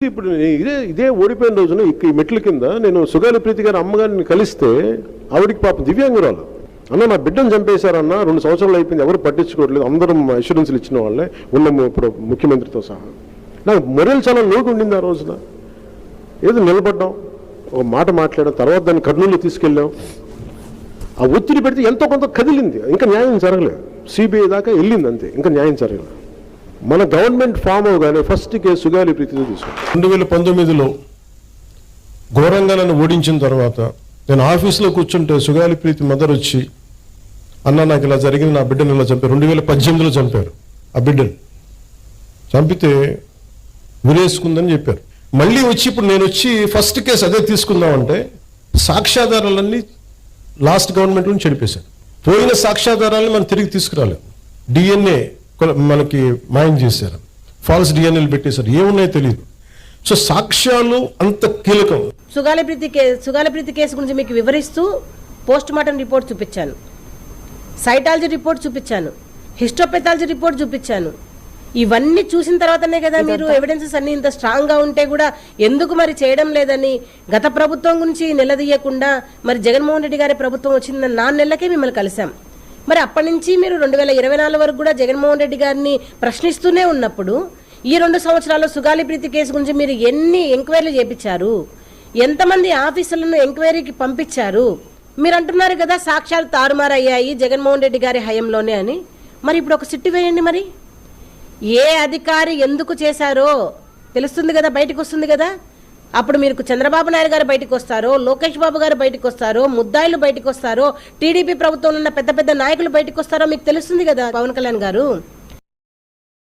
ఇప్పుడు ఇదే ఓడిపోయిన రోజున ఈ మెట్ల కింద నేను సుగాలి ప్రీతి గారి అమ్మగారిని కలిస్తే ఆవిడికి పాపం దివ్యాంగురాలు అన్న నా బిడ్డను చంపేశారన్న 2 సంవత్సరాలు అయిపోయింది, ఎవరు పట్టించుకోవట్లేదు, అందరం అష్యూరెన్స్లు ఇచ్చిన వాళ్ళే ఉన్న ఇప్పుడు ముఖ్యమంత్రితో సహా. నాకు మొరలు చాలా లోటు ఉండింది ఆ రోజున. ఏదో నిలబడ్డాం, ఒక మాట మాట్లాడాం, తర్వాత దాన్ని కర్నూలు తీసుకెళ్ళాం. ఆ ఒత్తిడి పెడితే ఎంతో కొంత కదిలింది, ఇంకా న్యాయం జరగలేదు. సిబిఐ దాకా వెళ్ళింది అంతే, ఇంకా న్యాయం జరగలేదు. మన గవర్నమెంట్ ఫామ్ అవగానే ఫస్ట్ కేసు సుగాలి ప్రీతితో తీసుకున్నాం. 2019లో ఘోరంగా నన్ను ఓడించిన తర్వాత నేను ఆఫీస్లో కూర్చుంటే సుగాలి ప్రీతి మదర్ వచ్చి, అన్న నాకు ఇలా జరిగింది, నా బిడ్డను ఇలా చంపారు. 2018లో చంపారు. ఆ బిడ్డను చంపితే ఉరేసుకుందని చెప్పారు. మళ్ళీ వచ్చి ఇప్పుడు నేను వచ్చి ఫస్ట్ కేసు అదే తీసుకుందామంటే సాక్ష్యాధారాలన్నీ లాస్ట్ గవర్నమెంట్ నుంచి చెడిపేశారు. పోయిన సాక్ష్యాధారాలను మనం తిరిగి తీసుకురాలేదు. డిఎన్ఏ మనకి మాయం చేశారు, ఫాల్స్ డిఎన్ఏలు పెట్టేశారు, ఏమున్నాయో తెలియదు. సో సాక్ష్యాలు అంత కీలకం. సుగాలి ప్రీతి కేసు గురించి మీకు వివరిస్తూ పోస్ట్ మార్టం రిపోర్ట్ చూపించాను, సైటాలజీ రిపోర్ట్ చూపించాను, హిస్టోపెథాలజీ రిపోర్ట్ చూపించాను. ఇవన్నీ చూసిన తర్వాతనే కదా మీరు ఎవిడెన్సెస్ అన్ని ఇంత స్ట్రాంగ్గా ఉంటే కూడా ఎందుకు మరి చేయడం లేదని గత ప్రభుత్వం గురించి నిలదీయకుండా మరి జగన్మోహన్ రెడ్డి గారి ప్రభుత్వం వచ్చిందని 4 నెలలకే మిమ్మల్ని కలిసాం. మరి అప్పటి నుంచి మీరు 2024 వరకు కూడా జగన్మోహన్ రెడ్డి గారిని ప్రశ్నిస్తూనే ఉన్నప్పుడు ఈ 2 సంవత్సరాల్లో సుగాలి ప్రీతి కేసు గురించి మీరు ఎన్ని ఎంక్వైరీలు చేపించారు, ఎంతమంది ఆఫీసర్లను ఎంక్వైరీకి పంపించారు? మీరు అంటున్నారు కదా సాక్ష్యాలు తారుమారయ్యాయి జగన్మోహన్ రెడ్డి గారి హయంలోనే అని. మరి ఇప్పుడు ఒక సిట్టు వేయండి, మరి ఏ అధికారి ఎందుకు చేశారో తెలుస్తుంది కదా, బయటకు వస్తుంది కదా. అప్పుడు మీరు చంద్రబాబు నాయుడు గారు బయటకు వస్తారో, లోకేష్ బాబు గారు బయటకు వస్తారో, ముద్దాయిలు బయటకు వస్తారో, టీడీపీ ప్రభుత్వంలో ఉన్న పెద్ద పెద్ద నాయకులు బయటకు వస్తారో మీకు తెలుస్తుంది కదా పవన్ కళ్యాణ్ గారు.